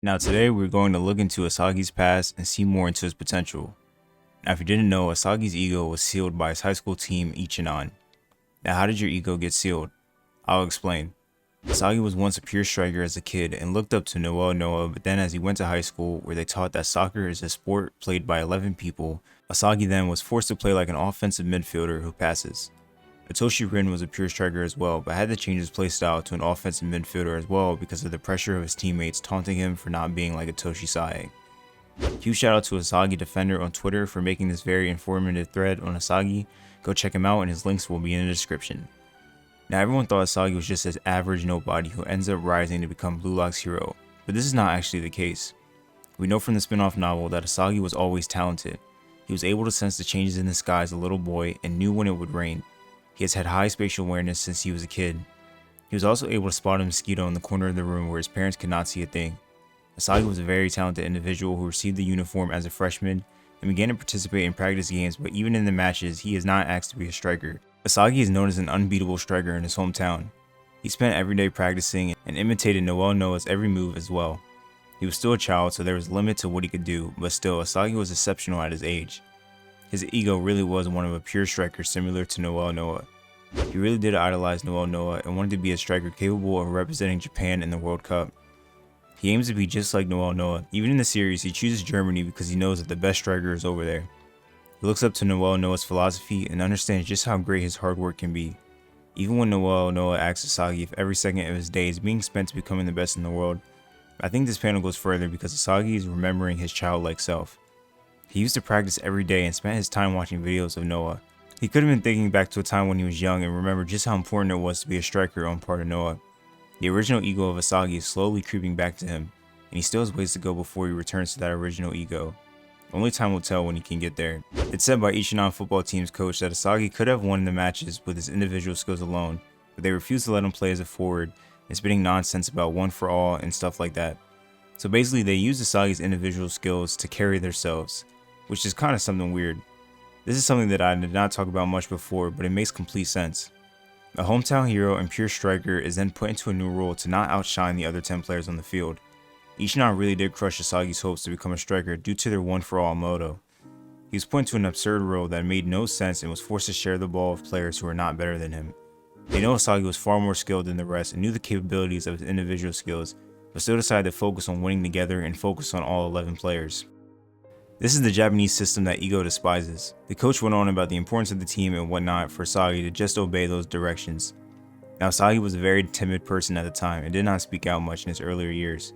Now today we're going to look into Isagi's past and see more into his potential. Now if you didn't know, Isagi's ego was sealed by his high school team Ichinan. Now how did your ego get sealed? I'll explain. Isagi was once a pure striker as a kid and looked up to Noah, but then as he went to high school where they taught that soccer is a sport played by 11 people, Isagi then was forced to play like an offensive midfielder who passes. Itoshi Rin was a pure striker as well, but had to change his playstyle to an offensive midfielder as well because of the pressure of his teammates taunting him for not being like Itoshi Sae. Huge shout out to Isagi Defender on Twitter for making this very informative thread on Isagi. Go check him out and his links will be in the description. Now everyone thought Isagi was just this average nobody who ends up rising to become Blue Lock's hero, but this is not actually the case. We know from the spin-off novel that Isagi was always talented. He was able to sense the changes in the sky as a little boy and knew when it would rain. He has had high spatial awareness since he was a kid. He was also able to spot a mosquito in the corner of the room where his parents could not see a thing. Isagi was a very talented individual who received the uniform as a freshman and began to participate in practice games, but even in the matches, he is not asked to be a striker. Isagi is known as an unbeatable striker in his hometown. He spent every day practicing and imitated Noah's every move as well. He was still a child, so there was a limit to what he could do, but still, Isagi was exceptional at his age. His ego really was one of a pure striker similar to Noah. He really did idolize Noah and wanted to be a striker capable of representing Japan in the World Cup. He aims to be just like Noah. Even in the series, he chooses Germany because he knows that the best striker is over there. He looks up to Noah's philosophy and understands just how great his hard work can be. Even when Noah asks Isagi if every second of his day is being spent to becoming the best in the world, I think this panel goes further because Isagi is remembering his childlike self. He used to practice every day and spent his time watching videos of Noah. He could have been thinking back to a time when he was young and remembered just how important it was to be a striker on part of Noah. The original ego of Isagi is slowly creeping back to him, and he still has ways to go before he returns to that original ego. Only time will tell when he can get there. It's said by Ichinan football team's coach that Isagi could have won the matches with his individual skills alone, but they refused to let him play as a forward and spitting nonsense about one for all and stuff like that. So basically they used Isagi's individual skills to carry themselves, which is kind of something weird. This is something that I did not talk about much before, but it makes complete sense. A hometown hero and pure striker is then put into a new role to not outshine the other 10 players on the field. Ichinan really did crush Isagi's hopes to become a striker due to their one for all motto. He was put into an absurd role that made no sense and was forced to share the ball with players who were not better than him. They know Isagi was far more skilled than the rest and knew the capabilities of his individual skills, but still decided to focus on winning together and focus on all 11 players. This is the Japanese system that ego despises. The coach went on about the importance of the team and whatnot for Isagi to just obey those directions. Now Isagi was a very timid person at the time and did not speak out much in his earlier years.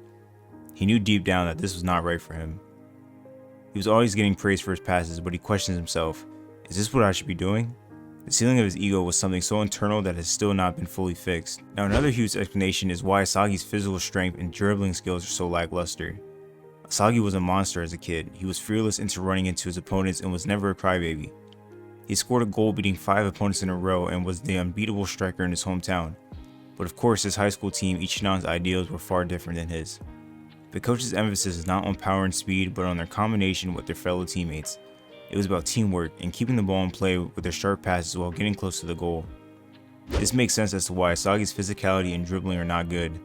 He knew deep down that this was not right for him. He was always getting praise for his passes, but he questions himself, is this what I should be doing? The ceiling of his ego was something so internal that has still not been fully fixed. Now another huge explanation is why Isagi's physical strength and dribbling skills are so lackluster. Isagi was a monster as a kid. He was fearless into running into his opponents and was never a crybaby. He scored a goal beating 5 opponents in a row and was the unbeatable striker in his hometown. But of course his high school team Ichinan's ideals were far different than his. The coach's emphasis is not on power and speed but on their combination with their fellow teammates. It was about teamwork and keeping the ball in play with their sharp passes while getting close to the goal. This makes sense as to why Isagi's physicality and dribbling are not good.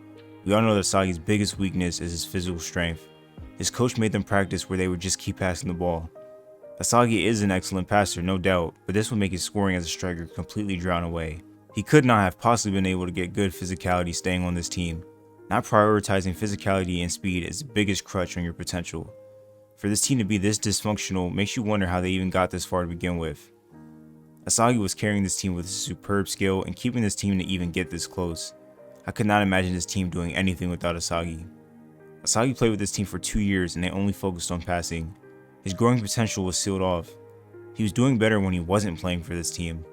We all know that Isagi's biggest weakness is his physical strength. His coach made them practice where they would just keep passing the ball. Isagi is an excellent passer, no doubt, but this would make his scoring as a striker completely drown away. He could not have possibly been able to get good physicality staying on this team. Not prioritizing physicality and speed is the biggest crutch on your potential. For this team to be this dysfunctional makes you wonder how they even got this far to begin with. Isagi was carrying this team with a superb skill and keeping this team to even get this close. I could not imagine this team doing anything without Isagi. Isagi played with this team for 2 years and they only focused on passing. His growing potential was sealed off. He was doing better when he wasn't playing for this team.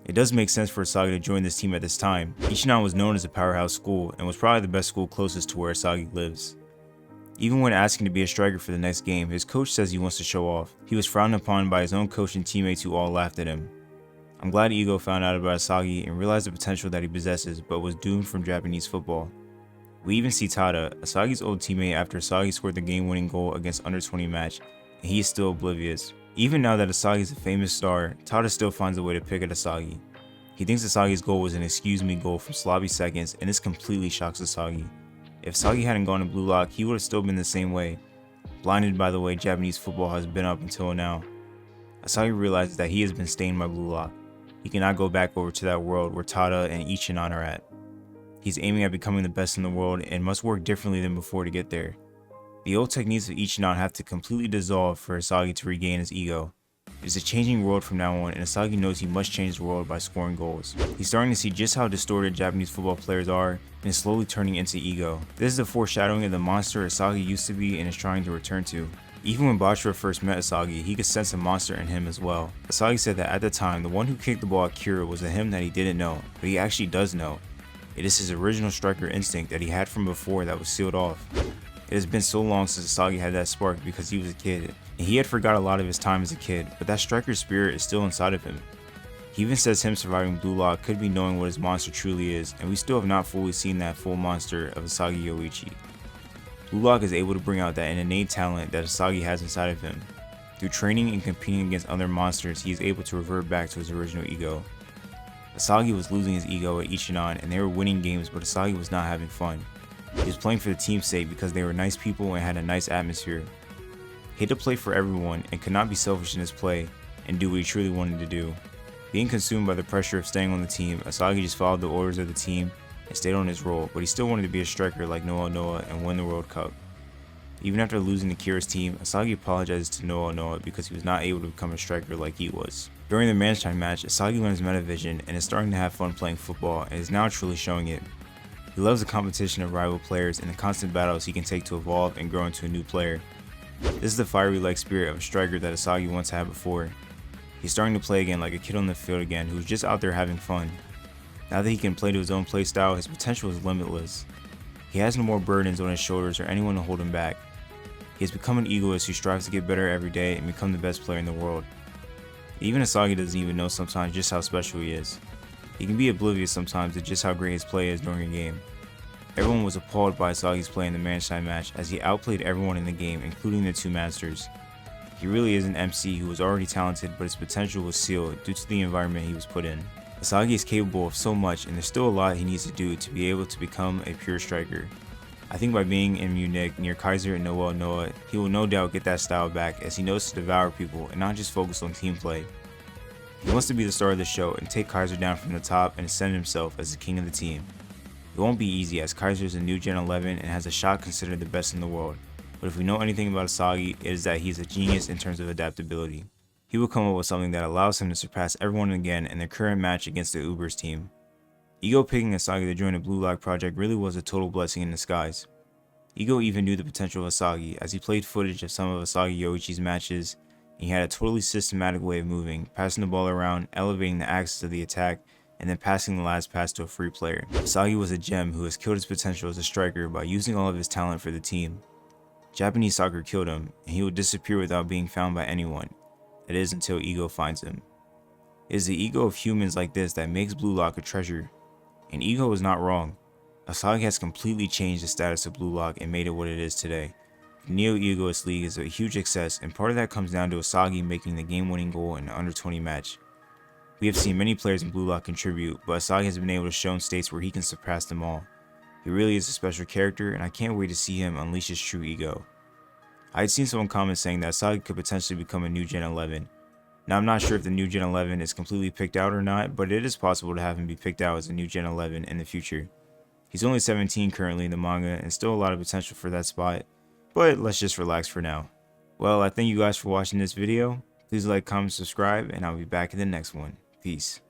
It does make sense for Isagi to join this team at this time. Ichinan was known as a powerhouse school and was probably the best school closest to where Isagi lives. Even when asking to be a striker for the next game, his coach says he wants to show off. He was frowned upon by his own coach and teammates who all laughed at him. I'm glad Ego found out about Isagi and realized the potential that he possesses but was doomed from Japanese football. We even see Tada, Isagi's old teammate, after Isagi scored the game-winning goal against under-20 match, and he is still oblivious. Even now that Isagi is a famous star, Tada still finds a way to pick at Isagi. He thinks Isagi's goal was an excuse me goal from sloppy seconds, and this completely shocks Isagi. If Isagi hadn't gone to Blue Lock, he would have still been the same way, blinded by the way Japanese football has been up until now. Isagi realizes that he has been stained by Blue Lock. He cannot go back over to that world where Tada and Ichinan are at. He's aiming at becoming the best in the world and must work differently than before to get there. The old techniques of Ichinan have to completely dissolve for Isagi to regain his ego. It is a changing world from now on, and Isagi knows he must change the world by scoring goals. He's starting to see just how distorted Japanese football players are and is slowly turning into ego. This is a foreshadowing of the monster Isagi used to be and is trying to return to. Even when Bachira first met Isagi, he could sense a monster in him as well. Isagi said that at the time, the one who kicked the ball at Kira was a him that he didn't know, but he actually does know. It is his original striker instinct that he had from before that was sealed off. It has been so long since Isagi had that spark because he was a kid, and he had forgot a lot of his time as a kid, but that striker spirit is still inside of him. He even says him surviving Blue Lock could be knowing what his monster truly is, and we still have not fully seen that full monster of Isagi Yoichi. Blue Lock is able to bring out that innate talent that Isagi has inside of him. Through training and competing against other monsters, he is able to revert back to his original ego. Isagi was losing his ego at Ichinan and they were winning games, but Isagi was not having fun. He was playing for the team's sake because they were nice people and had a nice atmosphere. He had to play for everyone and could not be selfish in his play and do what he truly wanted to do. Being consumed by the pressure of staying on the team, Isagi just followed the orders of the team and stayed on his role, but he still wanted to be a striker like Noah and win the World Cup. Even after losing to Kira's team, Isagi apologizes to Noah because he was not able to become a striker like he was. During the Manshine match, Isagi learns Metavision and is starting to have fun playing football and is now truly showing it. He loves the competition of rival players and the constant battles he can take to evolve and grow into a new player. This is the fiery-like spirit of a striker that Isagi once had before. He's starting to play again like a kid on the field again who's just out there having fun. Now that he can play to his own playstyle, his potential is limitless. He has no more burdens on his shoulders or anyone to hold him back. He has become an egoist who strives to get better every day and become the best player in the world. Even Isagi doesn't even know sometimes just how special he is. He can be oblivious sometimes to just how great his play is during a game. Everyone was appalled by Isagi's play in the Manshine match as he outplayed everyone in the game, including the two masters. He really is an MC who was already talented, but his potential was sealed due to the environment he was put in. Isagi is capable of so much, and there's still a lot he needs to do to be able to become a pure striker. I think by being in Munich near Kaiser and Noah, he will no doubt get that style back as he knows to devour people and not just focus on team play. He wants to be the star of the show and take Kaiser down from the top and ascend himself as the king of the team. It won't be easy as Kaiser is a new Gen 11 and has a shot considered the best in the world, but if we know anything about Isagi, it is that he's a genius in terms of adaptability. He will come up with something that allows him to surpass everyone again in their current match against the Ubers team. Ego picking Isagi to join the Blue Lock project really was a total blessing in disguise. Ego even knew the potential of Isagi as he played footage of some of Isagi Yoichi's matches, and he had a totally systematic way of moving, passing the ball around, elevating the axis of the attack, and then passing the last pass to a free player. Isagi was a gem who has killed his potential as a striker by using all of his talent for the team. Japanese soccer killed him, and he would disappear without being found by anyone. That is until Ego finds him. It is the ego of humans like this that makes Blue Lock a treasure. And Ego is not wrong. Isagi has completely changed the status of Blue Lock and made it what it is today. The Neo Egoist League is a huge success, and part of that comes down to Isagi making the game-winning goal in an under-20 match. We have seen many players in Blue Lock contribute, but Isagi has been able to show in states where he can surpass them all. He really is a special character, and I can't wait to see him unleash his true ego. I had seen someone comment saying that Isagi could potentially become a new Gen 11. Now I'm not sure if the new Gen 11 is completely picked out or not, but it is possible to have him be picked out as a new Gen 11 in the future. He's only 17 currently in the manga and still a lot of potential for that spot, but let's just relax for now. Well, I thank you guys for watching this video. Please like, comment, subscribe, and I'll be back in the next one. Peace.